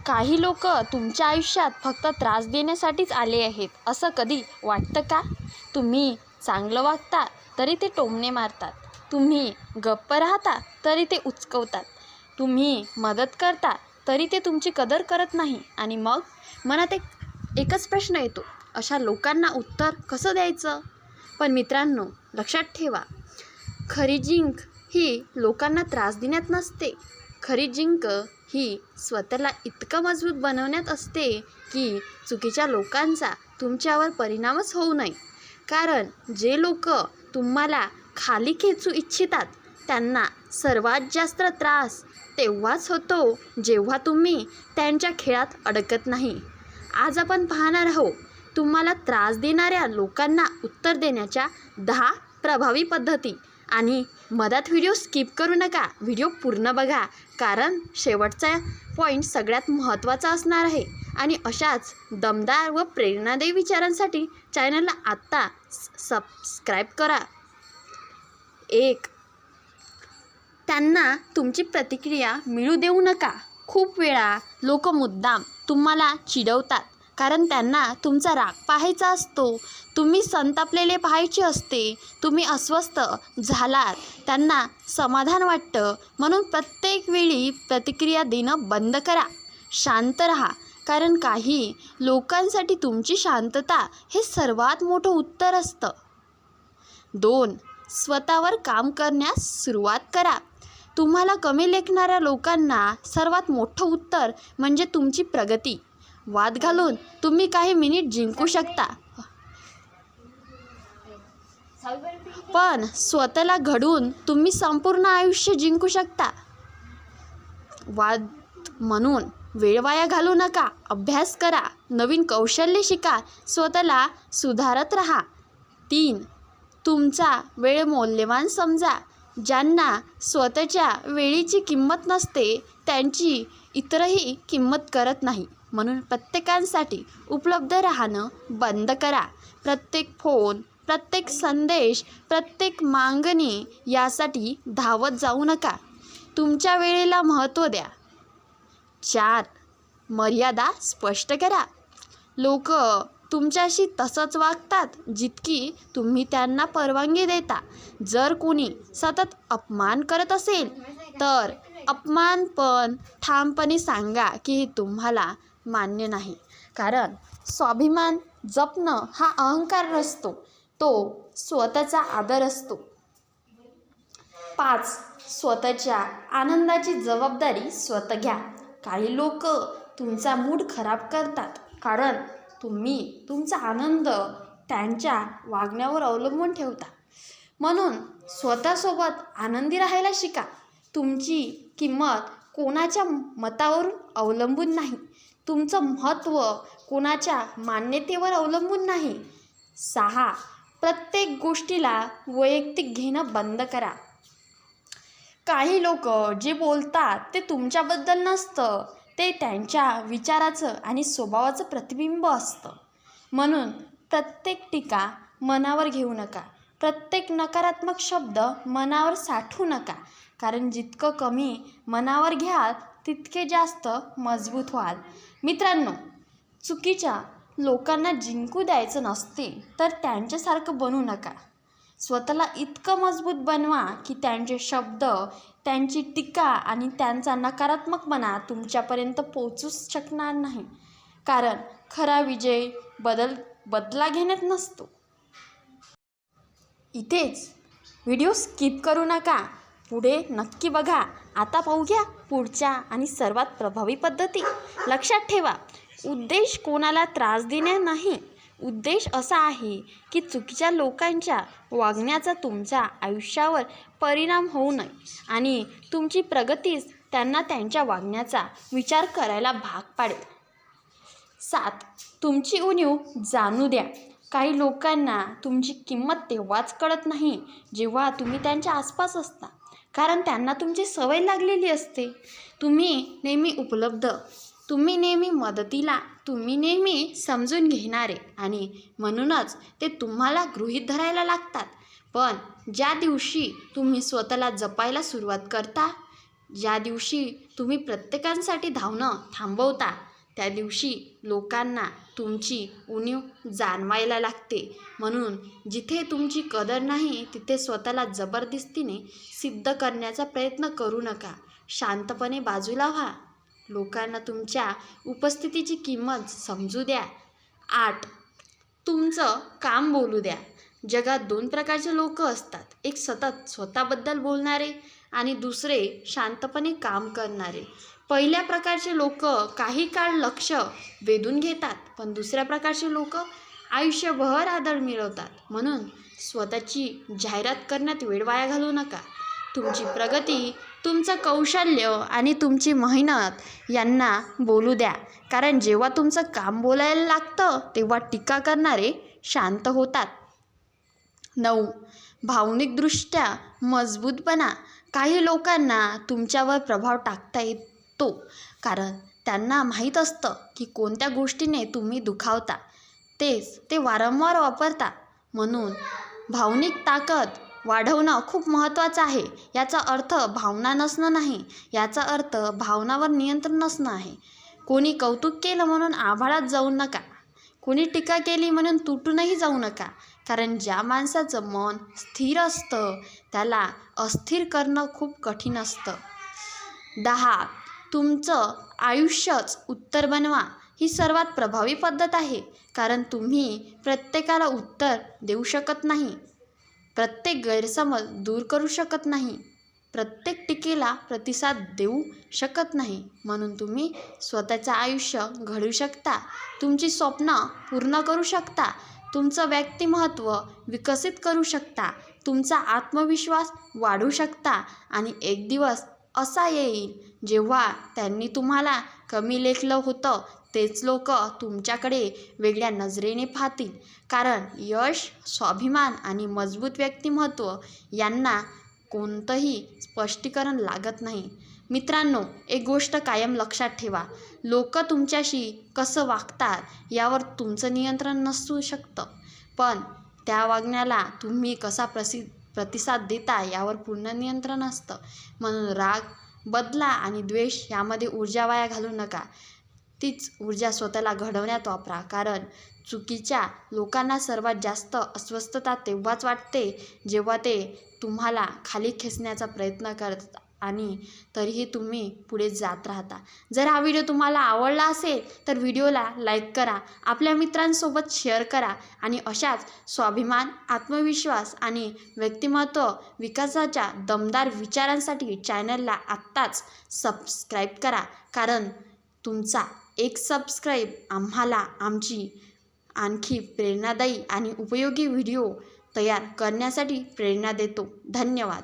काही लोक तुमच्या आयुष्यात फक्त त्रास देण्यासाठीच आले आहेत असं कधी वाटतं का? तुम्ही चांगलं वागता तरी ते टोमणे मारतात, तुम्ही गप्प राहता तरी ते उचकवतात, तुम्ही मदत करता तरी ते तुमची कदर करत नाही. आणि मग मनात एकच प्रश्न येतो, अशा लोकांना उत्तर कसं द्यायचं? पण मित्रांनो, लक्षात ठेवा, खरी जिंक ही लोकांना त्रास देण्यात नसते. खरी जिंक ही स्वतःला इतकं मजबूत बनवण्यात असते की चुकीच्या लोकांचा तुमच्यावर परिणामच होऊ नये. कारण जे लोक तुम्हाला खाली खेचू इच्छितात त्यांना सर्वात जास्त त्रास तेव्हाच होतो जेव्हा तुम्ही त्यांच्या खेळात अडकत नाही. आज आपण पाहणार आहोत तुम्हाला त्रास देणाऱ्या लोकांना उत्तर देण्याच्या 10 प्रभावी पद्धती. आणि मधात व्हिडिओ स्किप करू नका, व्हिडिओ पूर्ण बघा, कारण शेवटचा पॉईंट सगळ्यात महत्त्वाचा असणार आहे. आणि अशाच दमदार व प्रेरणादायी विचारांसाठी चॅनलला आत्ता सबस्क्राईब करा. 1. त्यांना तुमची प्रतिक्रिया मिळू देऊ नका. खूप वेळा लोक मुद्दाम तुम्हाला चिडवतात कारण त्यांना तुमचा राग पाहायचा असतो, तुम्ही संतापलेले पाहायचे असते, तुम्ही अस्वस्थ झालात त्यांना समाधान वाटतं. म्हणून प्रत्येक वेळी प्रतिक्रिया देणं बंद करा. शांत राहा, कारण काही लोकांसाठी तुमची शांतता हे सर्वात मोठं उत्तर असतं. 2. स्वतःवर काम करण्यास सुरुवात करा. तुम्हाला कमी लेखणाऱ्या लोकांना सर्वात मोठं उत्तर म्हणजे तुमची प्रगती. वाद घालून तुम्ही काही मिनिट जिंकू शकता, पण स्वतःला घडवून तुम्ही संपूर्ण आयुष्य जिंकू शकता. वाद म्हणून वेळ वाया घालवू नका. अभ्यास करा, नवीन कौशल्य शिका, स्वतःला सुधारत राहा. 3. तुमचा वेळ मौल्यवान समजा. ज्यांना स्वतःच्या वेळेची किंमत नसते त्यांची इतरही किंमत करत नाही. म्हणून प्रत्येकासाठी उपलब्ध राहणं बंद करा. प्रत्येक फोन, प्रत्येक संदेश, प्रत्येक मागणी यासाठी धावत जाऊ नका. तुमच्या वेळेला महत्त्व द्या. 4. मर्यादा स्पष्ट करा. लोक तुमच्याशी तसंच वागतात जितकी तुम्ही त्यांना परवानगी देता. जर कोणी सतत अपमान करत असेल तर अपमान पण ठामपणे सांगा की हे तुम्हाला मान्य नाही. कारण स्वाभिमान जपणं हा अहंकार नसतो, तो स्वतःचा आदर असतो. 5. स्वतःच्या आनंदाची जबाबदारी स्वतः घ्या. काही लोक तुमचा मूड खराब करतात कारण तुम्ही तुमचा आनंद त्यांच्या वागण्यावर अवलंबून ठेवता. म्हणून स्वतःसोबत आनंदी राहायला शिका. तुमची किंमत कोणाच्या मतावरून अवलंबून नाही, तुमचं महत्त्व कोणाच्या मान्यतेवर अवलंबून नाही. 6. प्रत्येक गोष्टीला वैयक्तिक घेणं बंद करा. काही लोक जे बोलतात ते तुमच्याबद्दल नसतं, ते त्यांच्या विचाराचं आणि स्वभावाचं प्रतिबिंब असतं. म्हणून प्रत्येक टीका मनावर घेऊ नका. प्रत्येक नकारात्मक शब्द मनावर साठवू नका, कारण जितकं कमी मनावर घ्याल तितके जास्त मजबूत व्हाल. मित्रांनो, चुकीच्या लोकांना जिंकू द्यायचं नसते तर त्यांच्यासारखं बनू नका. स्वतःला इतकं मजबूत बनवा की त्यांचे शब्द, त्यांची टीका आणि त्यांचा नकारात्मकपणा तुमच्यापर्यंत पोचूच शकणार नाही. कारण खरा विजय बदला घेण्यात नसतो. इथेच व्हिडिओ स्किप करू नका, पुढे नक्की बघा. आता पाहूया पुढच्या आणि सर्वात प्रभावी पद्धती. लक्षात ठेवा, उद्देश कोणाला त्रास देणे नाही. उद्देश असा आहे की चुकीच्या लोकांच्या वागण्याचा तुमच्या आयुष्यावर परिणाम होऊ नये आणि तुमची प्रगतीच त्यांना त्यांच्या वागण्याचा विचार करायला भाग पाडेल. 7. तुमची उणीव जाणू द्या. काही लोकांना तुमची किंमत तेव्हाच कळत नाही जेव्हा तुम्ही त्यांच्या आसपास असता, कारण त्यांना तुमची सवय लागलेली असते. तुम्ही नेहमी उपलब्ध, तुम्ही नेहमी मदतीला, तुम्ही नेहमी समजून घेणारे आणि म्हणूनच ते तुम्हाला गृहीत धरायला लागतात. पण ज्या दिवशी तुम्ही स्वतःला जपायला सुरुवात करता ज्या दिवशी तुम्ही प्रत्येकांसाठी धावणं थांबवता त्या दिवशी लोकांना तुमची उणीव जाणवायला लागते. म्हणून जिथे तुमची कदर नाही तिथे स्वतःला जबरदस्तीने सिद्ध करण्याचा प्रयत्न करू नका. शांतपणे बाजूला व्हा. लोकांना तुमच्या उपस्थितीची किंमत समजू द्या. 8. तुमचं काम बोलू द्या. जगात 2 प्रकारचे लोक असतात. एक सतत स्वतःबद्दल बोलणारे आणि दुसरे शांतपणे काम करणारे. पहिल्या प्रकारचे लोक काही काळ लक्ष वेधून घेतात, पण दुसऱ्या प्रकारचे लोक आयुष्यभर आदर मिळवतात. म्हणून स्वतःची जाहिरात करण्यात वेळ वाया घालवू नका. तुमची प्रगती, तुमचं कौशल्य आणि तुमची मेहनत यांना बोलू द्या. कारण जेव्हा तुमचं काम बोलायला लागतं तेव्हा टीका करणारे शांत होतात. 9. भावनिकदृष्ट्या मजबूत बना. काही लोकांना तुमच्यावर प्रभाव टाकता येतो कारण त्यांना माहीत असतं की कोणत्या गोष्टीने तुम्ही दुखावता तेच ते वारंवार वापरता. म्हणून भावनिक ताकद वाढवणं खूप महत्त्वाचं आहे. याचा अर्थ भावना नसणं नाही, याचा अर्थ भावनावर नियंत्रण नसणं आहे. कोणी कौतुक केलं म्हणून आभाळात जाऊ नका. कोणी टीका केली म्हणून तुटूनही जाऊ नका. कारण ज्या माणसाचं मन स्थिर असतं त्याला अस्थिर करणं खूप कठीण असतं. 10. तुमचं आयुष्यच उत्तर बनवा. ही सर्वात प्रभावी पद्धत आहे. कारण तुम्ही प्रत्येकाला उत्तर देऊ शकत नाही, प्रत्येक गैरसमज दूर करू शकत नाही, प्रत्येक टीकेला प्रतिसाद देऊ शकत नाही. म्हणून तुम्ही स्वतःचं आयुष्य घडवू शकता, तुमची स्वप्न पूर्ण करू शकता, तुमचं व्यक्तिमत्व विकसित करू शकता, तुमचा आत्मविश्वास वाढवू शकता. आणि एक दिवस असा येईल जेव्हा त्यांनी तुम्हाला कमी लेखलं होतं तेच लोक तुमच्याकडे वेगळ्या नजरेने पाहतील. कारण यश, स्वाभिमान आणि मजबूत व्यक्तिमत्व यांना कोणतंही स्पष्टीकरण लागत नाही. मित्रांनो, एक गोष्ट कायम लक्षात ठेवा. लोक तुमच्याशी कसं वागतात यावर तुमचं नियंत्रण नसू शकतं, पण त्या वागण्याला तुम्ही कसा प्रतिसाद देता यावर पूर्ण नियंत्रण असतं. म्हणून राग, बदला आणि द्वेष यामध्ये ऊर्जा वाया घालवू नका. तीच ऊर्जा स्वतःला घडवण्यात वापरा. कारण चुकीच्या लोकांना सर्वात जास्त अस्वस्थता तेव्हाच वाटते जेव्हा ते तुम्हाला खाली खेचण्याचा प्रयत्न करतात आणि तरीही तुम्ही पुढे जात राहता. जर हा व्हिडिओ तुम्हाला आवडला असेल तर व्हिडिओला लाईक करा, आपल्या मित्रांसोबत शेअर करा आणि अशाच स्वाभिमान, आत्मविश्वास आणि व्यक्तिमत्व विकासाच्या दमदार विचारांसाठी चॅनलला आत्ताच सबस्क्राईब करा. कारण तुमचा एक सबस्क्राईब आम्हाला आमची आणखी प्रेरणादायी आणि उपयोगी व्हिडिओ तयार करण्यासाठी प्रेरणा देतो. धन्यवाद.